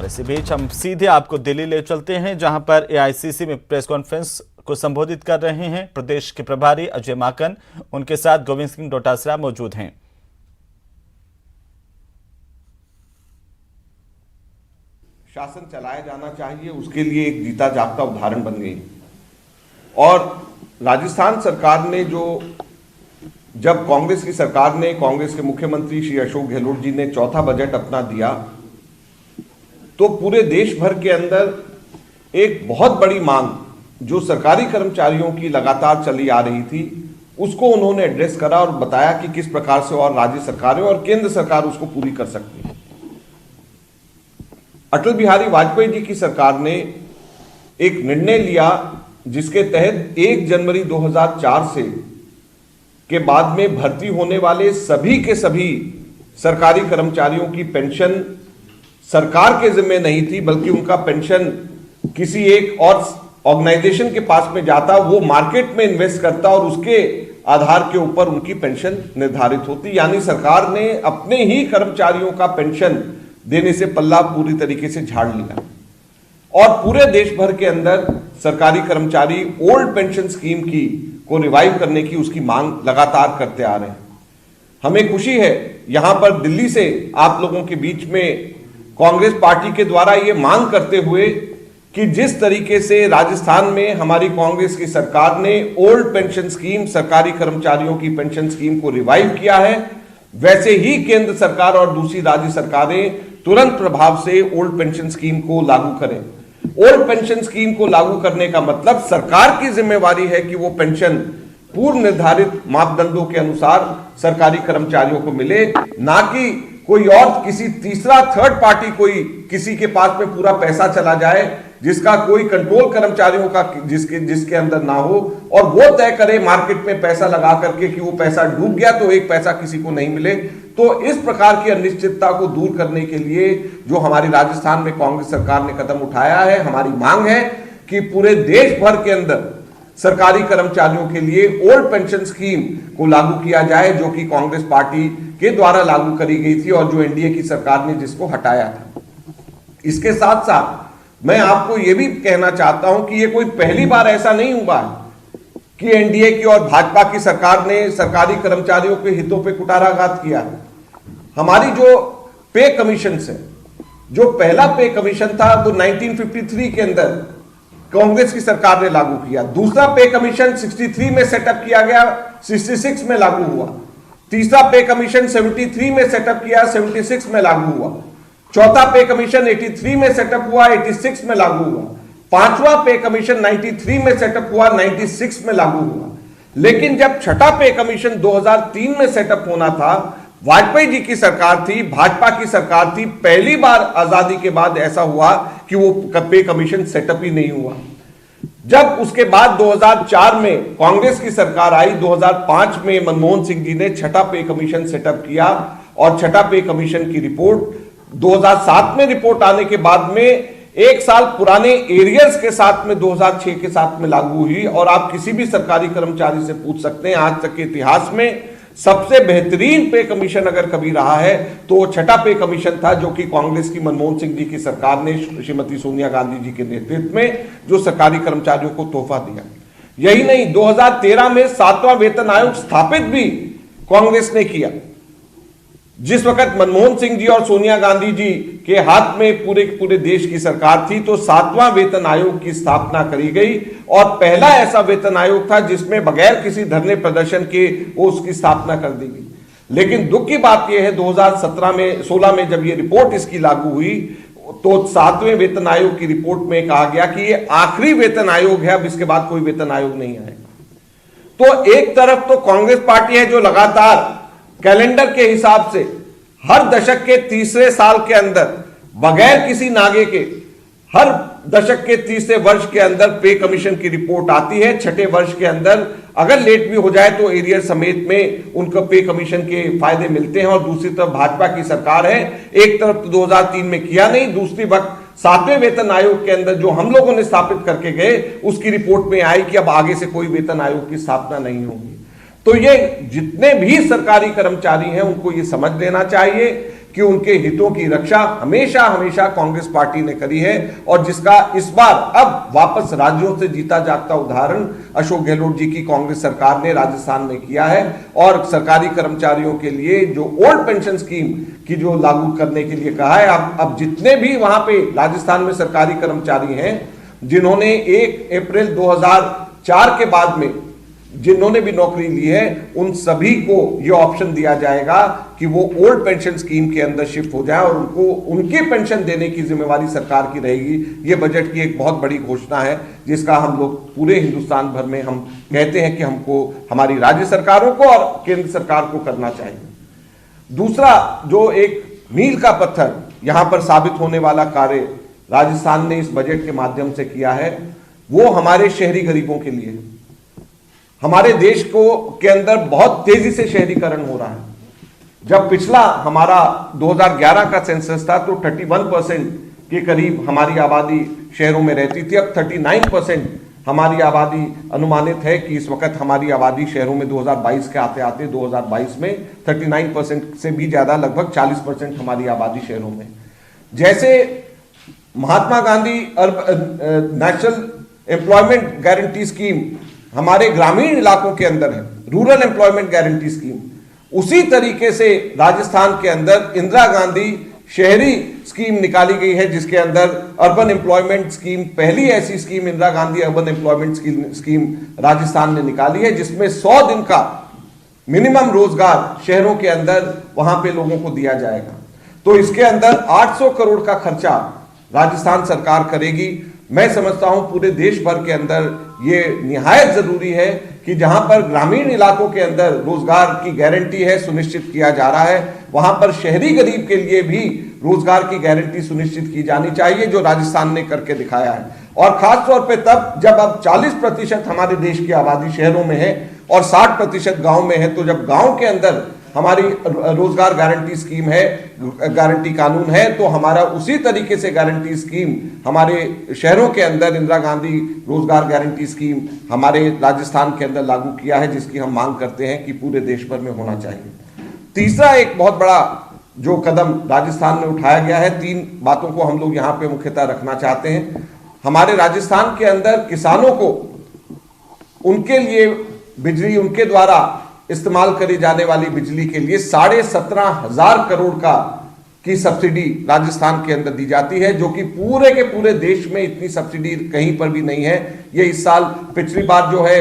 और इसी बीच हम सीधे आपको दिल्ली ले चलते हैं, जहां पर एआईसीसी में प्रेस कॉन्फ्रेंस को संबोधित कर रहे हैं प्रदेश के प्रभारी अजय माकन। उनके साथ गोविंद सिंह डोटासरा मौजूद हैं। शासन चलाया जाना चाहिए, उसके लिए एक जीता जागता उदाहरण बन गई। और राजस्थान सरकार ने जब कांग्रेस की सरकार ने, कांग्रेस के मुख्यमंत्री श्री अशोक गहलोत जी ने चौथा बजट अपना दिया, तो पूरे देश भर के अंदर एक बहुत बड़ी मांग जो सरकारी कर्मचारियों की लगातार चली आ रही थी, उसको उन्होंने एड्रेस करा और बताया कि किस प्रकार से और राज्य सरकारें और केंद्र सरकार उसको पूरी कर सकती है। अटल बिहारी वाजपेयी जी की सरकार ने एक निर्णय लिया जिसके तहत 1 जनवरी 2004 से के बाद में भर्ती होने वाले सभी के सभी सरकारी कर्मचारियों की पेंशन सरकार के जिम्मे नहीं थी, बल्कि उनका पेंशन किसी एक और ऑर्गेनाइजेशन के पास में जाता, वो मार्केट में इन्वेस्ट करता और उसके आधार के ऊपर उनकी पेंशन निर्धारित होती। यानी सरकार ने अपने ही कर्मचारियों का पेंशन देने से पल्ला पूरी तरीके से झाड़ लिया। और पूरे देश भर के अंदर सरकारी कर्मचारी ओल्ड पेंशन स्कीम को रिवाइव करने की उसकी मांग लगातार करते आ रहे हैं। हमें खुशी है यहां पर दिल्ली से आप लोगों के बीच में कांग्रेस पार्टी के द्वारा ये मांग करते हुए कि जिस तरीके से राजस्थान में हमारी कांग्रेस की सरकार ने ओल्ड पेंशन स्कीम, सरकारी कर्मचारियों की पेंशन स्कीम को रिवाइव किया है, वैसे ही केंद्र सरकार और दूसरी राज्य सरकारें तुरंत प्रभाव से ओल्ड पेंशन स्कीम को लागू करें। ओल्ड पेंशन स्कीम को लागू करने का मतलब सरकार की जिम्मेवारी है कि वो पेंशन पूर्व निर्धारित मापदंडों के अनुसार सरकारी कर्मचारियों को मिले, ना कि कोई और किसी तीसरा थर्ड पार्टी कोई किसी के पास में पूरा पैसा चला जाए जिसका कोई कंट्रोल कर्मचारियों का जिसके अंदर ना हो, और वो तय करे मार्केट में पैसा लगा करके कि वो पैसा डूब गया तो एक पैसा किसी को नहीं मिले। तो इस प्रकार की अनिश्चितता को दूर करने के लिए जो हमारी राजस्थान में कांग्रेस सरकार ने कदम उठाया है, हमारी मांग है कि पूरे देश भर के अंदर सरकारी कर्मचारियों के लिए ओल्ड पेंशन स्कीम को लागू किया जाए, जो कि कांग्रेस पार्टी के द्वारा लागू करी गई थी और जो एनडीए की सरकार ने जिसको हटाया था। इसके साथ साथ मैं आपको यह भी कहना चाहता हूं कि यह कोई पहली बार ऐसा नहीं हुआ है कि एनडीए की और भाजपा की सरकार ने सरकारी कर्मचारियों के हितों पे कुठाराघात किया है। हमारी जो पे कमीशन है, जो पहला पे कमीशन था वो 1953 के अंदर कांग्रेस की सरकार ने लागू किया। दूसरा पे कमीशन 63 में सेटअप किया गया, 66 में लागू हुआ। तीसरा पे कमीशन 73 में सेटअप किया, 76 में लागू हुआ। चौथा पे कमीशन 83 में सेटअप हुआ, 86 में लागू हुआ। पांचवा पे कमीशन 93 में सेटअप हुआ, 96 में लागू हुआ। लेकिन जब छठा पे कमीशन 2003 में सेटअप होना था, वाजपेयी जी की सरकार थी, भाजपा की सरकार थी, पहली बार आजादी के बाद ऐसा हुआ कि वो पे कमीशन सेटअप ही नहीं हुआ। जब उसके बाद 2004 में कांग्रेस की सरकार आई, 2005 में मनमोहन सिंह जी ने छठा पे कमीशन सेटअप किया और छठा पे कमीशन की रिपोर्ट 2007 में रिपोर्ट आने के बाद में एक साल पुराने एरियर्स के साथ में 2006 के साथ में लागू हुई। और आप किसी भी सरकारी कर्मचारी से पूछ सकते हैं, आज तक के इतिहास में सबसे बेहतरीन पे कमीशन अगर कभी रहा है तो वो छठा पे कमीशन था, जो कि कांग्रेस की मनमोहन सिंह जी की सरकार ने श्रीमती सोनिया गांधी जी के नेतृत्व में जो सरकारी कर्मचारियों को तोहफा दिया। यही नहीं, 2013 में 7वां वेतन आयोग स्थापित भी कांग्रेस ने किया। जिस वक्त मनमोहन सिंह जी और सोनिया गांधी जी के हाथ में पूरे देश की सरकार थी, तो 7वां वेतन आयोग की स्थापना करी गई और पहला ऐसा वेतन आयोग था जिसमें बगैर किसी धरने प्रदर्शन के उसकी स्थापना कर दी गई। लेकिन दुख की बात यह है 2016 में जब ये रिपोर्ट इसकी लागू हुई, तो 7वें वेतन आयोग की रिपोर्ट में कहा गया कि ये आखिरी वेतन आयोग है, अब इसके बाद कोई वेतन आयोग नहीं आएगा। तो एक तरफ तो कांग्रेस पार्टी है जो लगातार कैलेंडर के हिसाब से हर दशक के तीसरे साल के अंदर बगैर किसी नागे के हर दशक के तीसरे वर्ष के अंदर पे कमीशन की रिपोर्ट आती है। छठे वर्ष के अंदर अगर लेट भी हो जाए तो एरियर समेत में उनको पे कमीशन के फायदे मिलते हैं। और दूसरी तरफ भाजपा की सरकार है, एक तरफ तो 2003 में किया नहीं, दूसरी वक्त 7वें वेतन आयोग के अंदर जो हम लोगों ने स्थापित करके गए उसकी रिपोर्ट में आई कि अब आगे से कोई वेतन आयोग की स्थापना नहीं होगी। तो ये जितने भी सरकारी कर्मचारी हैं उनको ये समझ लेना चाहिए कि उनके हितों की रक्षा हमेशा हमेशा कांग्रेस पार्टी ने करी है, और जिसका इस बार अब वापस राज्यों से जीता जागता उदाहरण अशोक गहलोत जी की कांग्रेस सरकार ने राजस्थान में किया है। और सरकारी कर्मचारियों के लिए जो ओल्ड पेंशन स्कीम की जो लागू करने के लिए कहा है, अब जितने भी वहां पे राजस्थान में सरकारी कर्मचारी हैं जिन्होंने 1 अप्रैल 2004 के बाद में जिन्होंने भी नौकरी ली है, उन सभी को यह ऑप्शन दिया जाएगा कि वो ओल्ड पेंशन स्कीम के अंदर शिफ्ट हो जाए और उनको उनकी पेंशन देने की जिम्मेवारी सरकार की रहेगी। ये बजट की एक बहुत बड़ी घोषणा है जिसका हम लोग पूरे हिंदुस्तान भर में हम कहते हैं कि हमको हमारी राज्य सरकारों को और केंद्र सरकार को करना चाहिए। दूसरा जो एक मील का पत्थर यहां पर साबित होने वाला कार्य राजस्थान ने इस बजट के माध्यम से किया है, वो हमारे शहरी गरीबों के लिए। हमारे देश के अंदर बहुत तेजी से शहरीकरण हो रहा है। जब पिछला हमारा 2011 का सेंसस था तो 31% के करीब हमारी आबादी शहरों में रहती थी। अब 39% हमारी आबादी अनुमानित है कि इस वक्त हमारी आबादी शहरों में 2022 के आते आते 2022 में 39% से भी ज्यादा, लगभग 40% हमारी आबादी शहरों में। जैसे Mahatma Gandhi national employment guarantee scheme हमारे ग्रामीण इलाकों के अंदर है, रूरल एम्प्लॉयमेंट गारंटी स्कीम, उसी तरीके से राजस्थान के अंदर इंदिरा गांधी शहरी स्कीम निकाली गई है, जिसके अंदर अर्बन एम्प्लॉयमेंट स्कीम, पहली ऐसी scheme Indira Gandhi urban employment scheme Rajasthan ने निकाली है, जिसमें 100 दिन का मिनिमम रोजगार शहरों के अंदर वहां पे लोगों को दिया जाएगा। तो इसके अंदर 800 करोड़ का खर्चा राजस्थान सरकार करेगी। मैं समझता हूं पूरे देश भर के अंदर ये निहायत जरूरी है कि जहां पर ग्रामीण इलाकों के अंदर रोजगार की गारंटी है, सुनिश्चित किया जा रहा है, वहां पर शहरी गरीब के लिए भी रोजगार की गारंटी सुनिश्चित की जानी चाहिए, जो राजस्थान ने करके दिखाया है। और खास तौर पे तब जब अब 40% हमारे देश की आबादी शहरों में है और 60% गांव में है, तो जब गांव के अंदर हमारी रोजगार गारंटी स्कीम है, गारंटी कानून है, तो हमारा उसी तरीके से गारंटी स्कीम हमारे शहरों के अंदर इंदिरा गांधी रोजगार गारंटी स्कीम हमारे राजस्थान के अंदर लागू किया है, जिसकी हम मांग करते हैं कि पूरे देश भर में होना चाहिए। तीसरा एक बहुत बड़ा जो कदम राजस्थान में उठाया गया है, 3 बातों को हम लोग यहाँ पे मुख्यतः रखना चाहते हैं। हमारे राजस्थान के अंदर किसानों को उनके लिए बिजली, उनके द्वारा इस्तेमाल करी जाने वाली बिजली के लिए 17,500 करोड़ की सब्सिडी राजस्थान के अंदर दी जाती है, जो कि पूरे के पूरे देश में इतनी सब्सिडी कहीं पर भी नहीं है। ये इस साल, पिछली बार जो है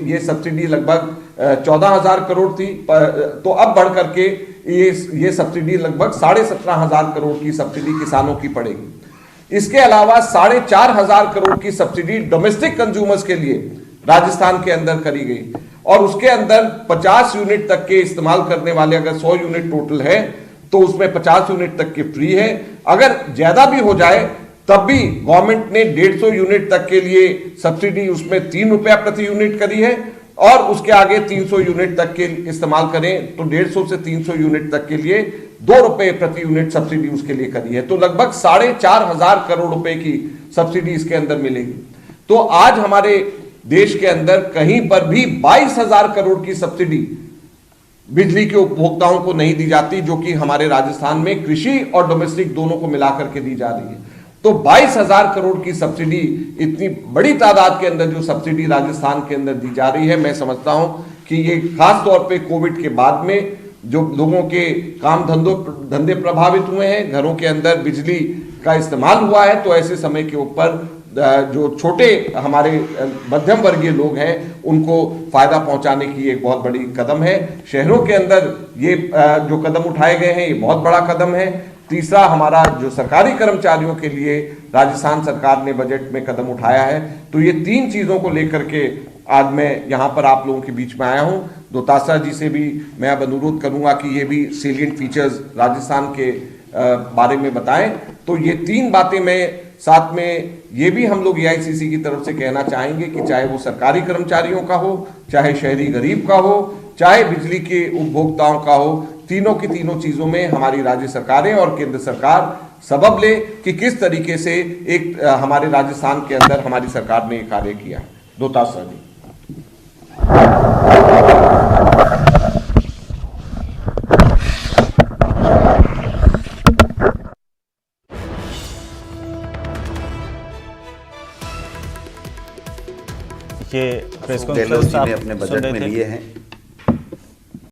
ये सब्सिडी लगभग 14,000 करोड़ थी, तो अब बढ़ करके ये सब्सिडी लगभग 17,500 करोड़ की सब्सिडी किसानों की पड़ेगी। इसके अलावा 4,500 करोड़ की सब्सिडी डोमेस्टिक कंज्यूमर्स के लिए राजस्थान के अंदर करी गई, और उसके अंदर 50 यूनिट तक के इस्तेमाल करने वाले, अगर 100 यूनिट टोटल है तो उसमें 50 यूनिट तक के फ्री है। अगर ज्यादा भी हो जाए तब भी गवर्नमेंट ने 150 यूनिट तक के लिए सब्सिडी उसमें 3 रुपया प्रति यूनिट करी है, और उसके आगे 300 यूनिट तक के इस्तेमाल करें तो 150 से 300 यूनिट तक के लिए 2 रुपए प्रति यूनिट सब्सिडी उसके लिए करी है। तो लगभग 4,500 करोड़ रुपए की सब्सिडी इसके अंदर मिलेगी। तो आज हमारे देश के अंदर कहीं पर भी 22,000 करोड़ की सब्सिडी बिजली के उपभोक्ताओं को नहीं दी जाती, जो कि हमारे राजस्थान में कृषि और डोमेस्टिक दोनों को मिलाकर के दी जा रही है। तो 22,000 करोड़ की सब्सिडी, इतनी बड़ी तादाद के अंदर जो सब्सिडी राजस्थान के अंदर दी जा रही है, मैं समझता हूं कि ये खास तौर पे कोविड के बाद में जो लोगों के काम धंधे प्रभावित हुए हैं, घरों के अंदर बिजली का इस्तेमाल हुआ है, तो ऐसे समय के ऊपर जो छोटे हमारे मध्यम वर्गीय लोग हैं उनको फायदा पहुंचाने की एक बहुत बड़ी कदम है। शहरों के अंदर ये जो कदम उठाए गए हैं ये बहुत बड़ा कदम है। तीसरा, हमारा जो सरकारी कर्मचारियों के लिए राजस्थान सरकार ने बजट में कदम उठाया है। तो ये 3 चीजों को लेकर के आज मैं यहाँ पर आप लोगों के बीच में आया हूँ। दोतासरा जी से भी मैं अब अनुरोध करूंगा कि ये भी सेलिएंट फीचर्स राजस्थान के बारे में बताएं। तो ये 3 बातें मैं साथ में ये भी हम लोग एआईसीसी की तरफ से कहना चाहेंगे कि चाहे वो सरकारी कर्मचारियों का हो, चाहे शहरी गरीब का हो, चाहे बिजली के उपभोक्ताओं का हो, तीनों की तीनों चीजों में हमारी राज्य सरकारें और केंद्र सरकार सबब ले कि किस तरीके से एक हमारे राजस्थान के अंदर हमारी सरकार ने कार्य किया। दोतासरा जी। ये प्रेस अशोक गहलोत कॉन्फ्रेंस जी आप ने अपने सुन बजट रहे में थे। लिए हैं।